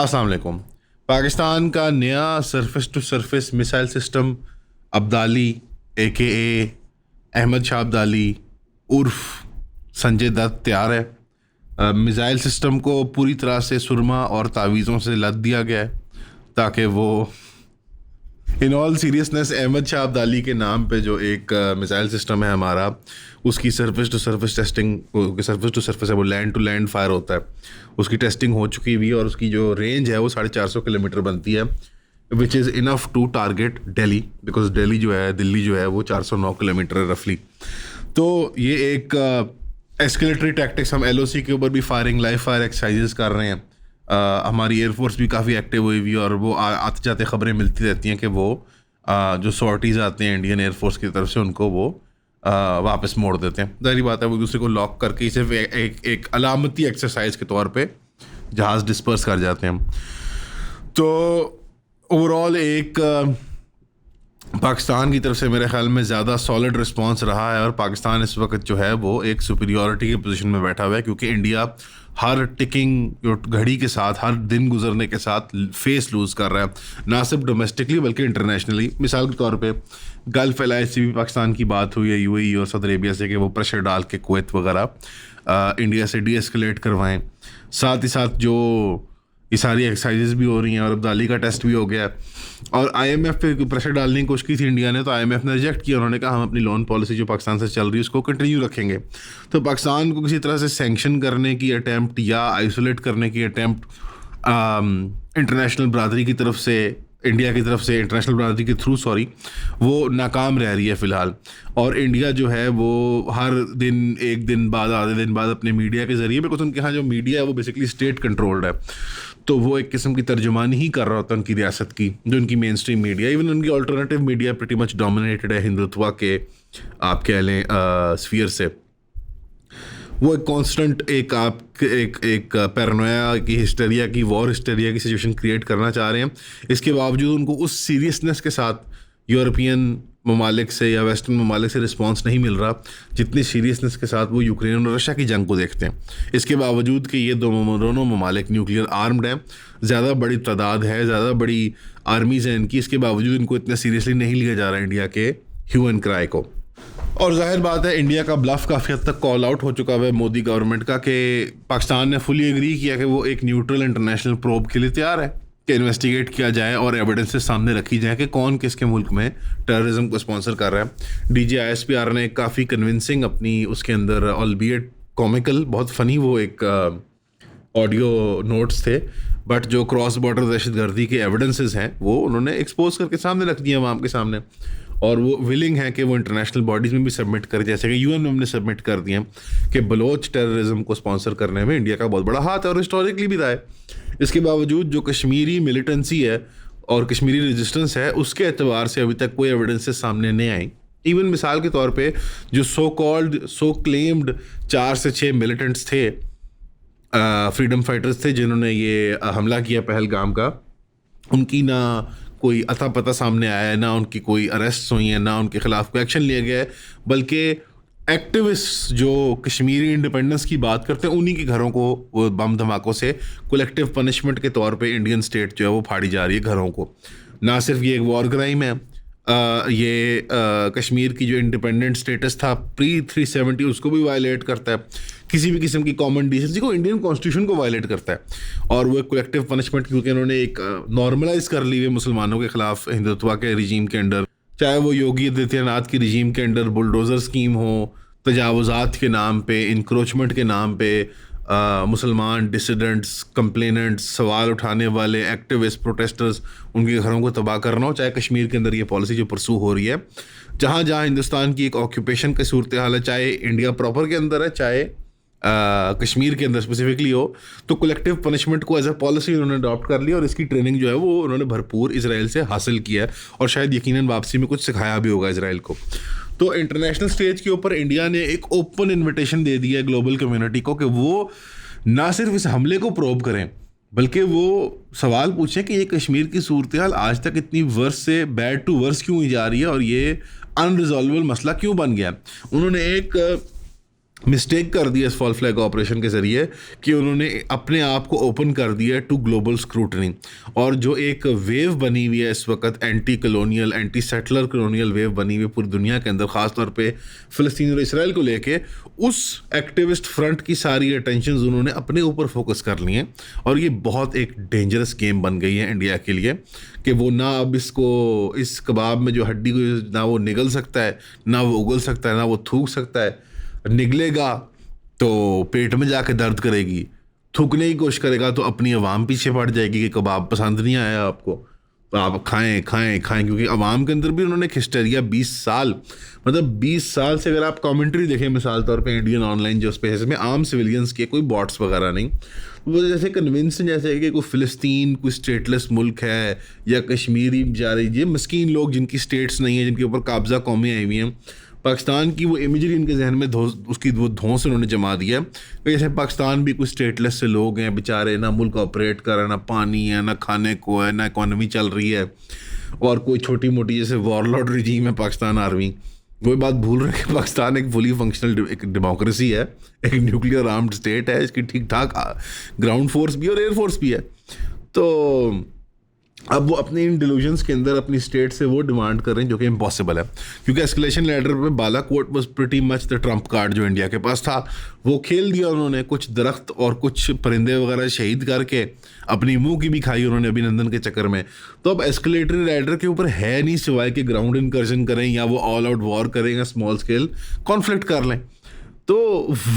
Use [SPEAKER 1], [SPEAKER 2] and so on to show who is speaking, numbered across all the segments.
[SPEAKER 1] अस्सलाम वालेकुम। पाकिस्तान का नया surface to surface missile system Abdali AKA Ahmad Shah Abdali उर्फ संजय दत्त तैयार है। मिसाइल सिस्टम को पूरी तरह से सुरमा और तावीज़ों से लद दिया गया है ताकि वो in all seriousness Ahmad Shah Abdali के नाम पे जो एक मिसाइल सिस्टम है हमारा, उसकी surface to surface testing, surface to surface है वो लैंड टू लैंड फायर होता है, उसकी टेस्टिंग हो चुकी हुई है और उसकी जो रेंज है वो 450 किलोमीटर बनती है, which is enough to target Delhi, because Delhi जो है वो 409 किलोमीटर है रफली। तो ये एक एस्केलेटरी टैक्टिक्स, हम LOC के ऊपर भी फायरिंग लाइव फायर एक्सरसाइजेस कर रहे हैं। हमारी एयरफोर्स भी काफ़ी एक्टिव हुई हुई है और वो आते जाते ख़बरें मिलती रहती हैं कि वो जो सॉर्टीज़ आते हैं इंडियन एयरफोर्स की तरफ से उनको वो वापस मोड़ देते हैं। ज़ाहिर बात है वो दूसरे को लॉक करके सिर्फ एक अलामती एक्सरसाइज के तौर पे जहाज़ डिस्पर्स कर जाते हैं। तो ओवरऑल एक पाकिस्तान की तरफ से मेरे ख्याल में ज़्यादा सॉलिड रिस्पांस रहा है और पाकिस्तान इस वक्त जो है वो एक सुपीरियॉरिटी की पोजीशन में बैठा हुआ है, क्योंकि इंडिया हर टिकिंग घड़ी के साथ, हर दिन गुजरने के साथ फेस लूज़ कर रहा है, ना सिर्फ डोमेस्टिकली बल्कि इंटरनेशनली। मिसाल के तौर पे गल्फ एलायंस से भी पाकिस्तान की बात हुई है UAE और सऊदी अरेबिया से कि वो प्रेशर डाल के कुवैत वगैरह इंडिया से डीएस्केलेट करवाएं। साथ ही साथ जो ये सारी एक्सरसाइजेज भी हो रही हैं और अब्दाली का टेस्ट भी हो गया है और IMF पे प्रेशर डालने की कोशिश की थी इंडिया ने, तो IMF ने रिजेक्ट किया। उन्होंने कहा हम अपनी लोन पॉलिसी जो पाकिस्तान से चल रही है उसको कंटिन्यू रखेंगे। तो पाकिस्तान को किसी तरह से सैंक्शन करने की अटैम्प्ट या आइसोलेट करने की अटैम्प्ट इंटरनेशनल बरादरी की तरफ से, इंडिया की तरफ से इंटरनेशनल बरादरी के थ्रू वो नाकाम रह रही है फ़िलहाल। और इंडिया जो है वो हर दिन, एक दिन बाद, आधे दिन बाद अपने मीडिया के ज़रिए, बिकॉज उनके यहाँ जो मीडिया है वो बेसिकली स्टेट कंट्रोल्ड है, तो वो एक किस्म की तर्जुमानी ही कर रहा होता है उनकी रियासत की, जो उनकी मेन स्ट्रीम मीडिया, इवन उनकी alternative media pretty much dominated है हिंदुत्व के, आप कह लें, स्फीयर से। वो एक कांस्टेंट एक पैरानोया की, हिस्टेरिया की, वॉर हिस्टेरिया की सिचुएशन क्रिएट करना चाह रहे हैं। इसके बावजूद उनको उस सीरियसनेस के साथ यूरोपियन ममालिक से या वेस्टर्न ममालिक से रिस्पांस नहीं मिल रहा जितनी सीरियसनेस के साथ वो यूक्रेन और रशिया की जंग को देखते हैं। इसके बावजूद कि ये दोनों ममालिक न्यूक्लियर आर्म्ड हैं, ज़्यादा बड़ी तादाद है, ज़्यादा बड़ी आर्मीज़ हैं इनकी, इसके बावजूद इनको इतना सीरियसली नहीं लिया जा रहा इंडिया के ह्यू एंड क्राई को। और जाहिर बात है इंडिया का ब्लफ काफ़ी हद तक कॉल आउट हो चुका है मोदी गवर्नमेंट का, कि पाकिस्तान ने फुली एग्री किया कि वो एक न्यूट्रल इंटरनेशनल प्रोब के लिए तैयार है कि इन्वेस्टिगेट किया जाए और एविडेंसेस सामने रखी जाए कि कौन किसके मुल्क में टेररिज्म को स्पॉन्सर कर रहा है। DG ISPR ने काफ़ी कन्विंसिंग अपनी उसके अंदर, ऑलबिएट कॉमिकल, बहुत फ़नी वो एक ऑडियो नोट्स थे, बट जो क्रॉस बॉर्डर दहशतगर्दी के एविडेंसेस हैं वो उन्होंने एक्सपोज करके सामने रख दिए आवाम के सामने, और वो विलिंग है कि वो इंटरनेशनल बॉडीज़ में भी सबमिट कर, जैसे कि UN में हमने सबमिट कर दिए कि बलोच टेररिज्म को स्पॉन्सर करने में इंडिया का बहुत बड़ा हाथ है और हिस्टोरिकली भी रहा है। इसके बावजूद जो कश्मीरी मिलिटेंसी है और कश्मीरी रेजिस्टेंस है, उसके एतबार से अभी तक कोई एविडेंसेस सामने नहीं आई। इवन मिसाल के तौर पे जो सो क्लेम्ड 4 से 6 मिलिटेंट्स थे, फ्रीडम फाइटर्स थे जिन्होंने ये हमला किया पहलगाम का, उनकी ना कोई अता पता सामने आया है, ना उनकी कोई अरेस्ट हुई है, ना उनके खिलाफ कोई एक्शन लिया गया है, बल्कि एक्टिविस्ट जो कश्मीरी इंडिपेंडेंस की बात करते हैं उन्हीं के घरों को वो बम धमाकों से कलेक्टिव पनिशमेंट के तौर पे इंडियन स्टेट जो है वो फाड़ी जा रही है घरों को। ना सिर्फ ये एक वॉर क्राइम है, ये कश्मीर की जो इंडिपेंडेंट स्टेटस था प्री 370 उसको भी वायलेट करता है, किसी भी किस्म की कॉमन डिसेंसी को, इंडियन कॉन्स्टिट्यूशन को वायलेट करता है, और वो एक कलेक्टिव पनिशमेंट क्योंकि उन्होंने एक नॉर्मलाइज कर ली हुई मुसलमानों के खिलाफ हिंदुत्व के रिजीम के अंडर, चाहे वो योगी आदित्यनाथ की रिजीम के अंडर बुलडोज़र स्कीम हो, तजावुज़ात के नाम पे, इंक्रोचमेंट के नाम पे मुसलमान डिसिडेंट्स, कंप्लेनेंट्स, सवाल उठाने वाले एक्टिविस्ट, प्रोटेस्टर्स, उनके घरों को तबाह करना हो, चाहे कश्मीर के अंदर ये पॉलिसी जो परसू हो रही है, जहाँ जहाँ हिंदुस्तान की एक ऑक्यूपेशन की सूरत हाल है, चाहे इंडिया प्रॉपर के अंदर है, चाहे कश्मीर के अंदर स्पेसिफिकली हो, तो कलेक्टिव पनिशमेंट को एज अ पॉलिसी उन्होंने अडॉप्ट कर लिया और इसकी ट्रेनिंग जो है वो उन्होंने भरपूर इजराइल से हासिल किया है और शायद यकीनन वापसी में कुछ सिखाया भी होगा इजराइल को। तो इंटरनेशनल स्टेज के ऊपर इंडिया ने एक ओपन इन्विटेशन दे दिया है ग्लोबल कम्युनिटी को कि वो ना सिर्फ इस हमले को प्रोब करें बल्कि वो सवाल पूछें कि ये कश्मीर की सूरत हाल आज तक इतनी वर्स से बैड टू वर्स क्यों हुई जा रही है और ये अनरिजॉल्वेबल मसला क्यों बन गया। उन्होंने एक मिस्टेक कर दिया इस फॉल फ्लैग ऑपरेशन के ज़रिए कि उन्होंने अपने आप को ओपन कर दिया टू ग्लोबल स्क्रूटनी। और जो एक वेव बनी हुई है इस वक्त, anti colonial, anti settler colonial wave बनी हुई है पूरी दुनिया के अंदर, ख़ासतौर पे फ़लस्तीन और इसराइल को लेके, उस एक्टिविस्ट फ्रंट की सारी अटेंशन उन्होंने अपने ऊपर फोकस कर ली हैं। और ये बहुत एक डेंजरस गेम बन गई है इंडिया के लिए कि वो ना अब इसको, इस कबाब में जो हड्डी को ना वो निगल सकता है, ना वो उगल सकता है, ना वो थूक सकता है। निकलेगा तो पेट में जाके दर्द करेगी, थूकने की कोशिश करेगा तो अपनी आवाम पीछे पड़ जाएगी कि कबाब पसंद नहीं आया आपको तो आप खाएं खाएं खाएं। क्योंकि आवाम के अंदर भी उन्होंने एक हिस्टेरिया 20 साल, मतलब 20 साल से अगर आप कमेंट्री देखें मिसाल तौर पे इंडियन ऑनलाइन जो स्पेस में आम सिविलियंस के, कोई बॉट्स वगैरह नहीं, वो जैसे कन्विंस जैसे कि कोई फ़िलिस्तीन कोई स्टेटलेस मुल्क है, या कश्मीरी बेचारे ये मस्कीन लोग जिनकी स्टेट्स नहीं है, जिनके ऊपर काबजा कौमें आई हुई हैं, पाकिस्तान की वो इमेजरी इनके जहन में उसकी वो धौंस उन्होंने जमा दिया है कि जैसे पाकिस्तान भी कुछ स्टेटलेस से लोग हैं बेचारे, ना मुल्क ऑपरेट कर रहा है, ना पानी है, ना खाने को है, ना इकॉनमी चल रही है, और कोई छोटी मोटी जैसे वॉरलॉर्ड रिजीम है पाकिस्तान आर्मी। वही बात भूल रहे कि पाकिस्तान एक फुली फंक्शनल एक डेमोक्रेसी है, एक न्यूक्लियर आर्म्ड स्टेट है, इसकी ठीक ठाक ग्राउंड फोर्स भी और एयरफोर्स भी है। तो अब वो अपने इन डिल्यूजन्स के अंदर अपनी स्टेट से वो डिमांड कर रहे हैं जो कि इम्पॉसिबल है, क्योंकि एस्केलेशन लैडर पे Balakot was pretty much the Trump card जो इंडिया के पास था, वो खेल दिया उन्होंने। कुछ दरख्त और कुछ परिंदे वगैरह शहीद करके अपनी मुंह की भी खाई उन्होंने अभिनंदन के चक्कर में। तो अब एस्केलेटरी लैडर के ऊपर है नहीं सिवाय कि ग्राउंड इनकर्जन करें, या वो ऑल आउट वॉर करें, या स्मॉल स्केल कॉन्फ्लिक्ट कर लें। तो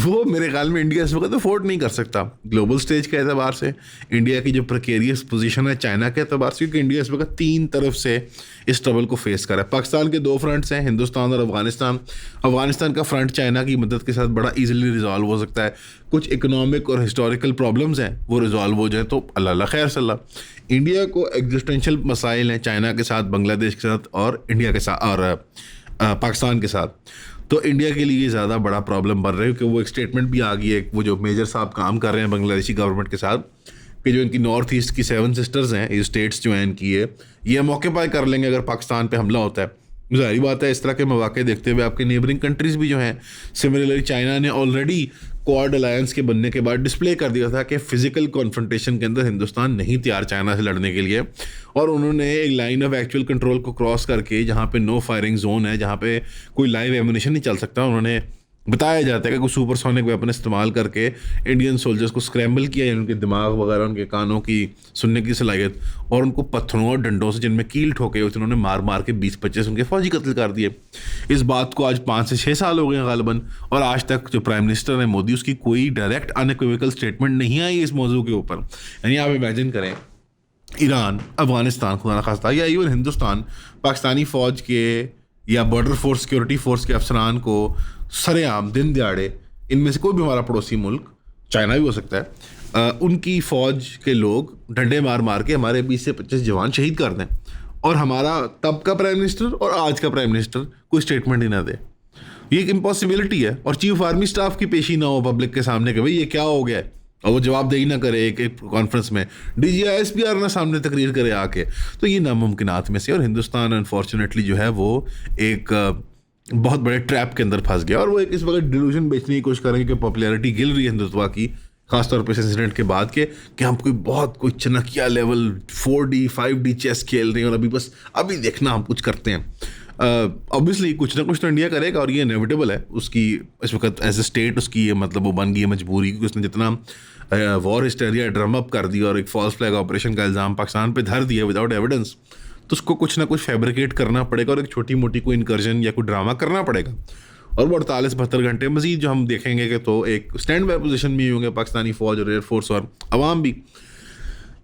[SPEAKER 1] वो मेरे ख्याल में इंडिया इस वक्त अफोर्ड नहीं कर सकता ग्लोबल स्टेज के एतबार से। इंडिया की जो प्रिकेरियस पोजीशन है चाइना के एतबार से, क्योंकि इंडिया इस वक्त 3 तरफ से इस ट्रबल को फेस कर रहा है। पाकिस्तान के 2 फ्रंट्स हैं, हिंदुस्तान और अफगानिस्तान। अफगानिस्तान का फ्रंट चाइना की मदद के साथ बड़ा ईजिली रिजॉल्व हो सकता है। कुछ इकोनॉमिक और हिस्टोरिकल प्रॉब्लम्स हैं, वो रिजॉल्व हो जाए तो अल्लाह खैर सल्लाह। इंडिया को एग्जिस्टेंशियल मसाइल हैं चाइना के साथ, बांग्लादेश के साथ और इंडिया के साथ और पाकिस्तान के साथ। तो इंडिया के लिए ज़्यादा बड़ा प्रॉब्लम बन रहा है कि वो एक स्टेटमेंट भी आ गई है, वो जो मेजर साहब काम कर रहे हैं बांग्लादेशी गवर्नमेंट के साथ, कि जो इनकी नॉर्थ ईस्ट की 7 सिस्टर्स हैं, ये स्टेट्स जो हैं इनकी, ये मौके पर कर लेंगे अगर पाकिस्तान पे हमला होता है। ज़ाहिर बात है इस तरह के मौके देखते हुए आपके नेबरिंग कंट्रीज़ भी जो हैं, सिमिलरली चाइना ने ऑलरेडी क्वाड अलायंस के बनने के बाद डिस्प्ले कर दिया था कि फिजिकल कॉन्फ्रंटेशन के अंदर हिंदुस्तान नहीं तैयार चाइना से लड़ने के लिए। और उन्होंने एक लाइन ऑफ एक्चुअल कंट्रोल को क्रॉस करके, जहाँ पे नो फायरिंग जोन है, जहाँ पे कोई लाइव एमुनेशन नहीं चल सकता, उन्होंने बताया जाता है कि कुछ सुपरसोनिक वेपन इस्तेमाल करके इंडियन सोल्जर्स को स्क्रैम्बल किया, उनके दिमाग वगैरह, उनके कानों की सुनने की सलाहियत, और उनको पत्थरों और डंडों से जिनमें कील ठोके हुए थे उन्होंने मार मार के 20-25 उनके फौजी कत्ल कर दिए। इस बात को आज 5 से 6 साल हो गए हैं गालिबन, और आज तक जो प्राइम मिनिस्टर है मोदी, उसकी कोई डायरेक्ट अनइक्विवोकल स्टेटमेंट नहीं आई इस मौजू के ऊपर। यानी आप इमेजिन करें ईरान, अफगानिस्तान खुदा न खास्ता, या इवन हिंदुस्तान पाकिस्तानी फ़ौज के या बॉर्डर फोर्स सिक्योरिटी फोर्स के अफसरान को सरेआम दिन दिहाड़े, इनमें से कोई भी हमारा पड़ोसी मुल्क, चाइना भी हो सकता है, उनकी फ़ौज के लोग डंडे मार मार के हमारे 20 से 25 जवान शहीद कर दें, और हमारा तब का प्राइम मिनिस्टर और आज का प्राइम मिनिस्टर कोई स्टेटमेंट ही ना दे। ये एक इम्पॉसिबिलिटी है। और चीफ आर्मी स्टाफ की पेशी ना हो पब्लिक के सामने कि भाई ये क्या हो गया है, और वो जवाब दे ही ना करे एक कॉन्फ्रेंस में, DGISPR ना सामने तकरीर करे आके। तो ये नामुमकिनात में से, और हिंदुस्तान अनफॉर्चुनेटली जो है वो एक बहुत बड़े ट्रैप के अंदर फंस गया, और वो एक इस वक्त डिल्यूजन बेचने की कोशिश करेंगे कि पॉपुलैरिटी गिर रही है हिंदुत्व की, खासतौर पर इस इंसिडेंट के बाद के, कि हम कोई Chanakya level 4D 5D chess खेल रहे हैं, और अभी देखना हम कुछ करते हैं। ऑब्वियसली कुछ ना कुछ तो इंडिया करेगा, और ये इनेविटेबल है उसकी इस वक्त एज ए स्टेट, उसकी मतलब वो बन गई है मजबूरी, क्योंकि उसने जितना वॉर हिस्टेरिया ड्रम अप कर दिया और एक फॉल्स फ्लैग ऑपरेशन का इल्ज़ाम पाकिस्तान पे धर दिया विदाउट एविडेंस, तो उसको कुछ ना कुछ फैब्रिकेट करना पड़ेगा, और एक छोटी मोटी कोई इनकर्जन या कोई ड्रामा करना पड़ेगा। और वो 48-72 घंटे मजीद जो हम देखेंगे कि तो एक स्टैंड बाय पोजीशन भी होंगे पाकिस्तानी फ़ौज और एयरफोर्स और अवाम भी।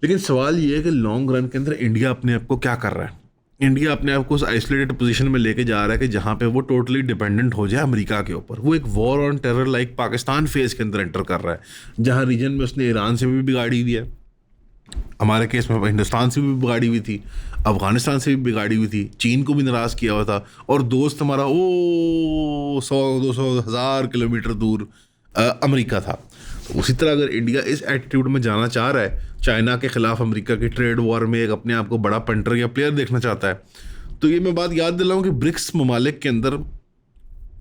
[SPEAKER 1] लेकिन सवाल ये है कि लॉन्ग रन के अंदर इंडिया अपने आप को क्या कर रहा है। इंडिया अपने आप को उस आइसोलेटेड पोजीशन में लेके जा रहा है कि जहाँ पे वो टोटली डिपेंडेंट हो जाए अमेरिका के ऊपर। वो एक war on terror like Pakistan phase के अंदर एंटर कर रहा है, जहाँ रीजन में उसने ईरान से भी बिगाड़ी हुई है, हमारे केस में हिंदुस्तान से भी बिगाड़ी हुई थी, अफगानिस्तान से भी बिगाड़ी हुई थी, चीन को भी नाराज़ किया हुआ था, और दोस्त हमारा 100-200-1000 किलोमीटर दूर अमेरिका था। तो उसी तरह अगर इंडिया इस एटीट्यूड में जाना चाह रहा है, चाइना के ख़िलाफ़ अमेरिका की ट्रेड वॉर में एक अपने आप को बड़ा पंटर या प्लेयर देखना चाहता है, तो ये मैं बात याद दिलाऊं कि ब्रिक्स ममालिक के अंदर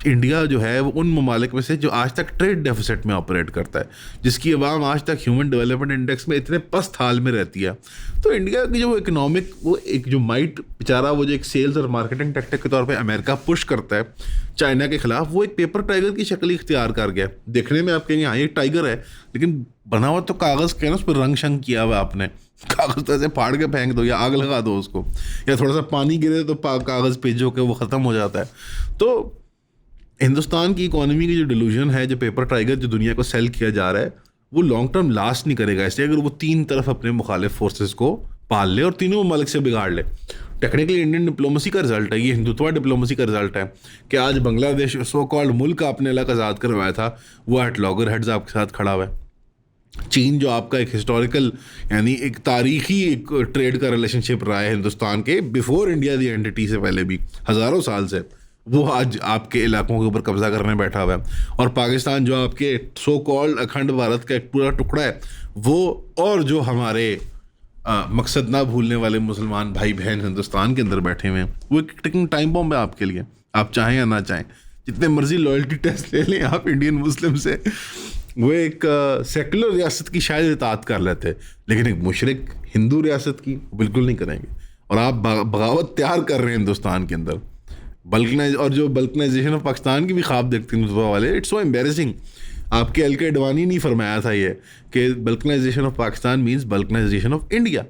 [SPEAKER 1] इंडिया जो है वो उन ममालिक में से जो आज तक ट्रेड डेफिसिट में ऑपरेट करता है, जिसकी अवाम आज तक ह्यूमन डेवलपमेंट इंडेक्स में इतने पस्त हाल में रहती है। तो इंडिया की जो इकोनॉमिक वो एक जो माइट बेचारा वो जो एक सेल्स और मार्केटिंग टैक्टिक के तौर पे अमेरिका पुश करता है चाइना के खिलाफ, वो एक पेपर टाइगर की शक्ल इख्तियार कर गया। देखने में आप कहेंगे हाँ ये टाइगर है, लेकिन बना हुआ तो कागज़ के ना, उस पर रंग शंग किया हुआ आपने। कागज़ तो ऐसे फाड़ के फेंक दो या आग लगा दो उसको, या थोड़ा सा पानी गिरे तो कागज़ पेजो के वो ख़त्म हो जाता है। तो हिंदुस्तान की इकोनॉमी की जो डिल्यूजन है, जो पेपर टाइगर जो दुनिया को सेल किया जा रहा है, वो लॉन्ग टर्म लास्ट नहीं करेगा। इसलिए अगर वो तीन तरफ अपने मुखालिफ फोर्सेस को पाल ले और तीनों ममालिक से बिगाड़ ले, टेक्निकली इंडियन डिप्लोमेसी का रिजल्ट है, ये हिंदुत्वा डिप्लोमेसी का रिजल्ट है कि आज बांग्लादेश सो कॉल्ड मुल्क आपने अलग आज़ाद करवाया था, वो एट लॉगर हेड्स आपके साथ खड़ा हुआ है। चीन जो आपका एक हिस्टोरिकल यानी एक तारीखी एक ट्रेड का रिलेशनशिप रहा है हिंदुस्तान के बिफोर इंडिया दी एंटिटी से पहले भी हज़ारों साल से, वो आज आपके इलाकों के ऊपर कब्जा करने बैठा हुआ है। और पाकिस्तान जो आपके सो कॉल्ड अखंड भारत का एक पूरा टुकड़ा है, वो और जो हमारे मकसद ना भूलने वाले मुसलमान भाई बहन हिंदुस्तान के अंदर बैठे हुए हैं, वो एक टिकिंग टाइम बॉम्ब है आपके लिए, आप चाहें या ना चाहें। जितने मर्जी लॉयल्टी टेस्ट ले लें आप इंडियन मुस्लिम से, वो एक सेकुलर रियासत की शायद इताअत कर लेते, लेकिन एक मुशरिक हिंदू रियासत की बिल्कुल नहीं करेंगे। और आप बगावत तैयार कर रहे हैं हिंदुस्तान के अंदर, बल्कनाइज और जो बल्कनाइजेशन ऑफ पाकिस्तान की भी ख्वाब देखते हैं हिंदुत्व वाले। It's so embarrassing. आपके एल के अडवाणी नहीं फरमाया था ये कि vulcanisation of Pakistan means vulcanisation of India.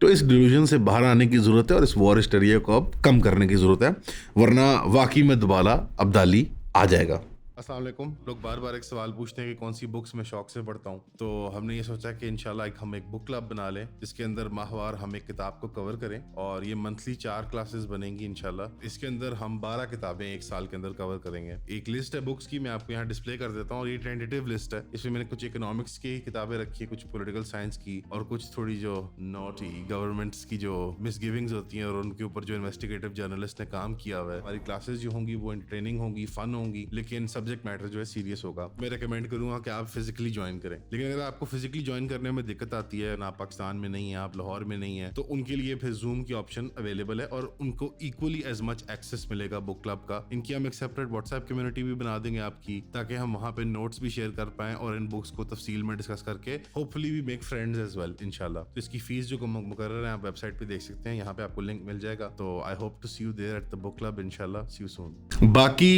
[SPEAKER 1] तो इस डिल्यूजन से बाहर आने की ज़रूरत है और इस वॉर हिस्टेरिया को अब कम करने की ज़रूरत है, वरना वाकई में दोबारा अब्दाली आ जाएगा। अस्सलाम वालेकुम। लोग बार बार एक सवाल पूछते हैं कि कौन सी बुक्स मैं शौक से पढ़ता हूँ, तो हमने ये सोचा कि इंशाल्लाह हम एक बुक क्लब बना लें जिसके अंदर माहवार हम एक किताब को कवर करें, और ये मंथली 4 क्लासेस बनेंगी इंशाल्लाह। इसके अंदर हम 12 किताबें एक साल के अंदर कवर करेंगे। एक लिस्ट है बुक्स की, मैं आपको यहाँ डिस्प्ले कर देता हूँ, और ये टेंटेटिव लिस्ट है। इसमें मैंने कुछ इकोनॉमिक्स की किताबें रखी है, कुछ पॉलिटिकल साइंस की, और कुछ थोड़ी जो नॉटी गवर्नमेंट्स की जो मिसगिविंग्स होती हैं और उनके ऊपर जो इन्वेस्टिगेटिव जर्नलिस्ट ने काम किया हुआ है। हमारी क्लासेस जो होंगी वो एंटरटेनिंग होंगी, फन होंगी, लेकिन सब्जेक्ट मैटर जो है सीरियस होगा। मैं रेकमेंड करूंगा कि आप फिजिकली ज्वाइन करें, लेकिन अगर आपको फिजिकली ज्वाइन करने में दिक्कत आती है, ना पाकिस्तान में नहीं है, आप लाहौर में नहीं है, तो उनके लिए फिर जूम की ऑप्शन अवेलेबल है और उनको इक्वली एज मच एक्सेस मिलेगा बुक क्लब का। इनकी हम एक सेपरेट व्हाट्सएप कम्युनिटी भी बना देंगे आपकी, ताकि हम वहाँ पे नोट्स भी शेयर कर पाएं और इन बुक्स को तफसील में डिस्कस करके hopefully we make friends as well इंशाल्लाह। तो इसकी फीस जो मुकर्रर है आप वेबसाइट पे देख सकते हैं, यहाँ पे आपको लिंक मिल जाएगा। तो I hope to see you there at the book club इंशाल्लाह। See you soon. बाकी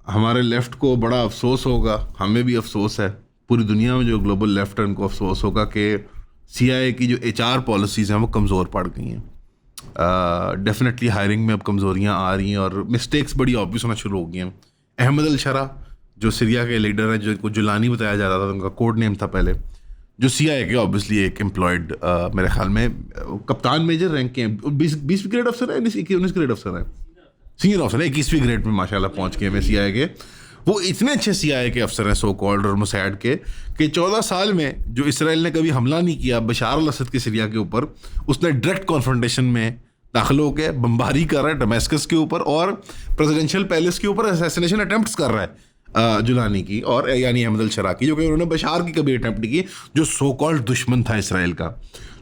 [SPEAKER 1] हमारे लेफ्ट को बड़ा अफसोस होगा, हमें भी अफसोस है, पूरी दुनिया में जो ग्लोबल लेफ्ट है उनको अफसोस होगा कि CIA की जो HR पॉलिसीज़ हैं वो कमज़ोर पड़ गई हैं। डेफिनेटली हायरिंग में अब कमज़ोरियाँ आ रही हैं और मिस्टेक्स बड़ी ऑब्वियस होना शुरू हो गई हैं। अहमद अल शरा जो सीरिया के लीडर हैं, जो जुलानी बताया जाता था, उनका कोड नेम था पहले, जो CIA के ऑब्वियसली एक एम्प्लॉयड मेरे ख्याल में कप्तान मेजर रैंक के 20 ग्रेड अफसर है, 19 ग्रेड अफसर है, सीनियर अफसर है, 21वीं ग्रेड में माशाल्लाह पहुंच गए हैं CIA के। वो इतने अच्छे CIA के अफसर हैं सो कॉल्ड और मोसाद के, कि 14 साल में जो इसराइल ने कभी हमला नहीं किया बशार अल असद के सीरिया के ऊपर, उसने डायरेक्ट कॉन्फ्रंटेशन में दाखिल होकर बमबारी कर रहा है डमेस्कस के ऊपर और प्रेसिडेंशियल पैलेस के ऊपर असैसिनेशन अटेम्प्ट्स कर रहा है जुलानी की और यानी अहमद अल शरा की, जो कि उन्होंने बशार की कभी अटेम्प्ट नहीं की, जो सो कॉल्ड दुश्मन था इसराइल का।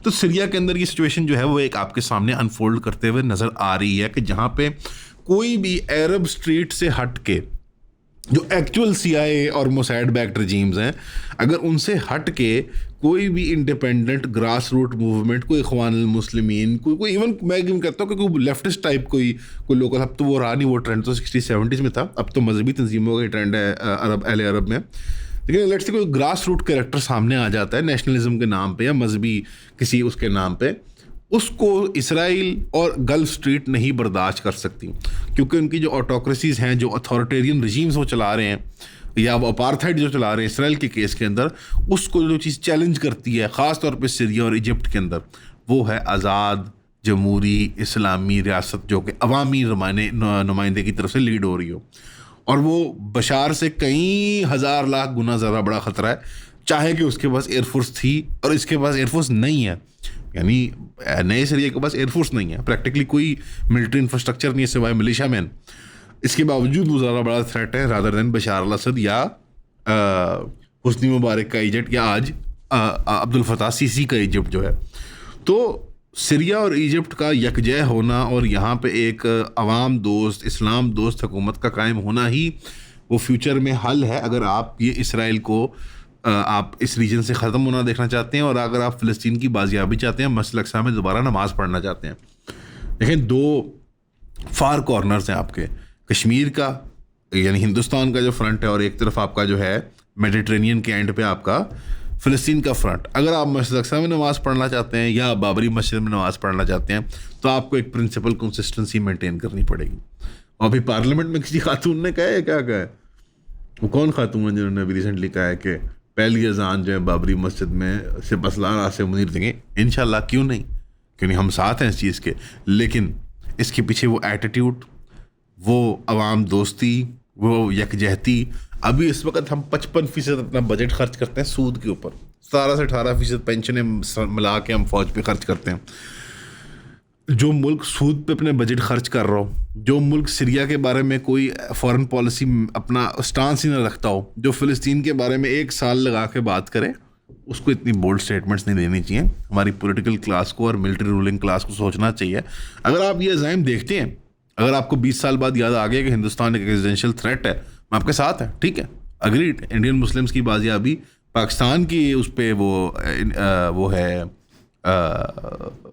[SPEAKER 1] तो सीरिया के अंदर ये सिचुएशन जो है वो एक आपके सामने अनफोल्ड करते हुए नज़र आ रही है कि जहाँ पे कोई भी अरब स्ट्रीट से हट के जो एक्चुअल CIA और मोसाद बैक्ड रजीम्स हैं, अगर उनसे हट के कोई भी इंडिपेंडेंट ग्रास रूट मूवमेंट, कोई इख्वान अल मुस्लिमीन, कोई इवन मैं इवन कहता हूँ कि कोई लेफ्टिस्ट टाइप कोई लोकल, अब तो वो रहा नहीं, वो ट्रेंड तो 60-70s में था, अब तो मजहबी तंजीमों का ट्रेंड है अहले अरब में। लेकिन लेट्स से कोई ग्रास रूट कैरेक्टर सामने आ जाता है नेशनलिज्म के नाम पे या मजहबी किसी उसके नाम पे, उसको इसराइल और गल्फ स्ट्रीट नहीं बर्दाश्त कर सकती, क्योंकि उनकी जो ऑटोक्रेसीज हैं, जो अथॉरिटेरियन रजीम्स वो चला रहे हैं, या वो अपार्थाइड जो चला रहे हैं इसराइल के केस के अंदर, उसको जो चीज़ चैलेंज करती है ख़ास तौर पे सीरिया और इजिप्ट के अंदर, वो है आज़ाद जमहूरी इस्लामी रियासत, जो कि अवामी नुमाइंदे की तरफ से लीड हो रही हो। और वो बशार से कई हज़ार लाख गुना ज़्यादा बड़ा ख़तरा है, चाहे कि उसके पास एयरफोर्स थी और इसके पास एयरफोर्स नहीं है। यानी नए सीरिया के पास एयरफोर्स नहीं है, प्रैक्टिकली कोई मिलिट्री इंफ्रास्ट्रक्चर नहीं है सिवाय मिलिशिया मैन। इसके बावजूद वो ज़्यादा बड़ा थ्रेट है रादर देन बशार अल असद या हुस्नी मुबारक का इजिप्ट या आज अब्दुल फताह सीसी का इजिप्ट जो है। तो सीरिया और इजिप्ट का यकजह होना और यहाँ पे एक अवाम दोस्त इस्लाम दोस्त हुकूमत का कायम होना ही वो फ्यूचर में हल है, अगर आप ये इसराइल को आप इस रीजन से ख़त्म होना देखना चाहते हैं और अगर आप फ़लस्तीन की बाजियाबी चाहते हैं, मस्जिद अल-अक़सा में दोबारा नमाज़ पढ़ना चाहते हैं। देखें, दो फार कॉर्नर्स हैं आपके, कश्मीर का यानी हिंदुस्तान का जो फ्रंट है और एक तरफ आपका जो है मेडिटेरेनियन के एंड पे आपका फ़लस्तीन का फ्रंट। अगर आप मस्जिद अल-अक़सा में नमाज़ पढ़ना चाहते हैं या बाबरी मस्जिद में नमाज़ पढ़ना चाहते हैं तो आपको एक प्रिंसिपल कंसिस्टेंसी मेंटेन करनी पड़ेगी। और अभी पार्लियामेंट में किसी खातून ने कहा है, क्या कहा है, वो कौन खातून है जिन्होंने अभी रिसेंटली कहा है कि पहली अजान जो है बाबरी मस्जिद में से बसलाना से मुनीर देंगे। इंशाल्लाह, क्यों नहीं, क्यों नहीं, हम साथ हैं इस चीज़ के। लेकिन इसके पीछे वो एटीट्यूड, वो अवाम दोस्ती, वो यकजहती। अभी इस वक्त हम 55% अपना बजट खर्च करते हैं सूद के ऊपर, 17 से 18% पेंशनें मिला के हम फौज पे खर्च करते हैं। जो मुल्क सूद पे अपने बजट खर्च कर रहा हो, जो मुल्क सीरिया के बारे में कोई फॉरेन पॉलिसी अपना स्टांस ही ना रखता हो, जो फ़लस्तीन के बारे में 1 साल लगा के बात करे, उसको इतनी बोल्ड स्टेटमेंट्स नहीं देनी चाहिए। हमारी पॉलिटिकल क्लास को और मिलिट्री रूलिंग क्लास को सोचना चाहिए। अगर आप ये अज़ाइम देखते हैं, अगर आपको 20 साल बाद याद आ गया कि हिंदुस्तान एक एग्जिस्टेंशियल थ्रेट है, मैं आपके साथ है, ठीक है, अग्रीड, इंडियन मुस्लिम्स की बाजियाबी पाकिस्तान की उस पर वो है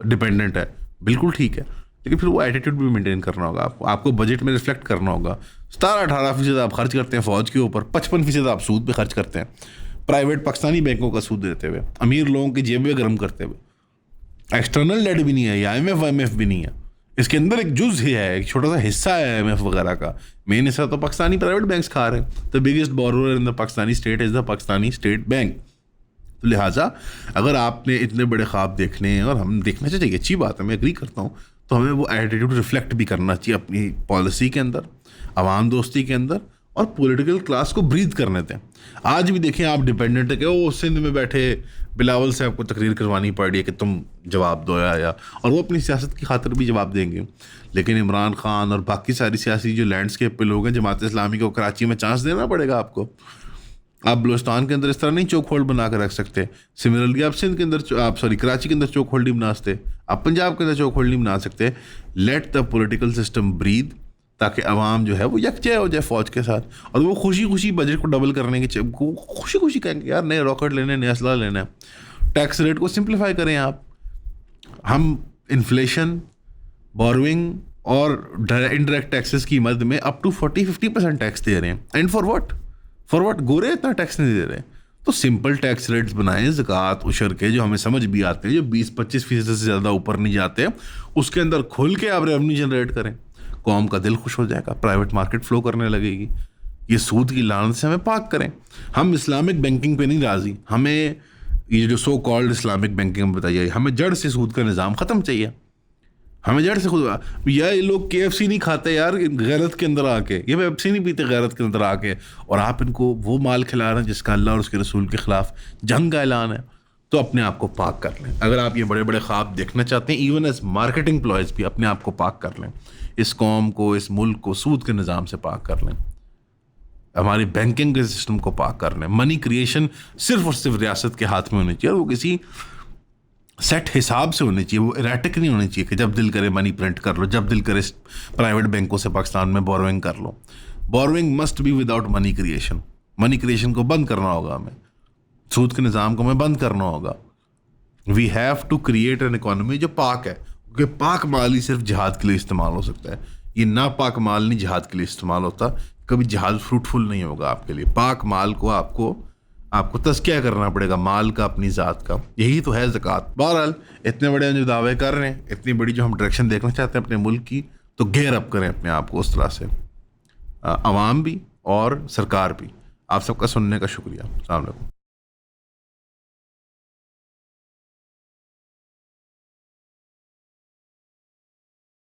[SPEAKER 1] डिपेंडेंट है, बिल्कुल ठीक है, लेकिन फिर वो एटीट्यूड भी मेंटेन करना होगा आपको बजट में रिफ्लेक्ट करना होगा। 17-18% आप खर्च करते हैं फ़ौज के ऊपर, 55% आप सूद पे खर्च करते हैं, प्राइवेट पाकिस्तानी बैंकों का सूद देते हुए, अमीर लोगों की जेबें गर्म करते हुए। एक्सटर्नल डेट भी नहीं है, या IMF भी नहीं है, इसके अंदर एक जुज़ ही है, एक छोटा सा हिस्सा है IMF वगैरह का, मेन हिस्सा तो पाकिस्तानी प्राइवेट बैंक्स खा रहे हैं। The biggest borrower in the Pakistani state is the Pakistani state bank. तो लिहाजा अगर आपने इतने बड़े ख्वाब देखने हैं, और हम देखना चाहिए, अच्छी बात है, मैं एग्री करता हूँ, तो हमें वो एटीट्यूड रिफ्लेक्ट भी करना चाहिए अपनी पॉलिसी के अंदर, अवाम दोस्ती के अंदर, और पॉलिटिकल क्लास को ब्रीथ करने दें। आज भी देखें, आप डिपेंडेंट है कि वो सिंध में बैठे बिलावल से आपको तकरीर करवानी पड़ रही है कि तुम जवाब दो या और वो अपनी सियासत की खातिर भी जवाब देंगे। लेकिन इमरान खान और बाकी सारी सियासी जो लैंडस्केप पे लोग हैं, जमात इस्लामी को कराची में चांस देना पड़ेगा आपको। आप बलूचिस्तान के अंदर इस तरह नहीं चौक होल्ड बना कर रख सकते। सिमिलरली आप सिंध के अंदर, आप कराची के अंदर चौक होल्ड नहीं बना सकते, आप पंजाब के अंदर चौक होल्ड नहीं बना सकते। Let the political system breathe, ताकि अवाम जो है वो यकजह हो जाए फ़ौज के साथ, और वो खुशी खुशी बजट को डबल करने के खुशी खुशी कहेंगे यार नए रॉकेट लेने, नया असला लेना है। टैक्स रेट को सिंप्लीफाई करें आप। हम इन्फ्लेशन, बोरोइंग और इनडायरेक्ट टैक्सेस की मद में अप टू 40-50% टैक्स दे रहे हैं। एंड फॉर व्हाट गोरे इतना टैक्स नहीं दे रहे। तो सिंपल टैक्स रेट्स बनाएं, ज़कात उशर के, जो हमें समझ भी आते हैं, जो 20-25% से ज़्यादा ऊपर नहीं जाते, उसके अंदर खुल के आप रेवेन्यू जनरेट करें, कौम का दिल खुश हो जाएगा, प्राइवेट मार्केट फ्लो करने लगेगी। ये सूद की लानत से हमें पाक करें। हम इस्लामिक बैंकिंग पे नहीं राज़ी, हमें ये जो सो कॉल्ड इस्लामिक बैंकिंग बताइए, हमें जड़ से सूद का निज़ाम ख़त्म चाहिए। हमें जड़ से खुद यार, ये लोग KFC नहीं खाते यार गैरत के अंदर आके, ये पेप्सी नहीं पीते गैरत के अंदर आके, और आप इनको वो माल खिला रहे हैं जिसका अल्लाह और उसके रसूल के ख़िलाफ़ जंग का ऐलान है। तो अपने आप को पाक कर लें। अगर आप ये बड़े बड़े ख्वाब देखना चाहते हैं, इवन एज मार्केटिंग एम्प्लॉयज़ भी अपने आप को पाक कर लें। इस कौम को, इस मुल्क को सूद के निज़ाम से पाक कर लें, हमारी बैंकिंग के सिस्टम को पाक कर लें। मनी क्रिएशन सिर्फ और सिर्फ रियासत के हाथ में होनी चाहिए, और वो किसी सेट हिसाब से होनी चाहिए। वो इरेटिक नहीं होनी चाहिए कि जब दिल करे मनी प्रिंट कर लो, जब दिल करे प्राइवेट बैंकों से पाकिस्तान में बोरोइंग कर लो। Borrowing must be without money creation. Money creation को बंद करना होगा हमें, सूद के निज़ाम को हमें बंद करना होगा। We have to create an economy जो पाक है, क्योंकि पाक माल ही सिर्फ जिहाद के लिए इस्तेमाल हो सकता है। ये ना पाक माल नहीं जिहाद के लिए इस्तेमाल होता, कभी जिहाद फ्रूटफुल नहीं होगा आपके लिए। पाक माल को आपको तज़किया करना पड़ेगा, माल का, अपनी ज़ात का। यही तो है ज़कात। बहरहाल इतने बड़े जो दावे कर रहे हैं, इतनी बड़ी जो हम डायरेक्शन देखना चाहते हैं अपने मुल्क की, तो गेयर अप करें अपने आप को उस तरह से, अवाम भी और सरकार भी। आप सबका सुनने का शुक्रिया। अस्सलाम वालेकुम।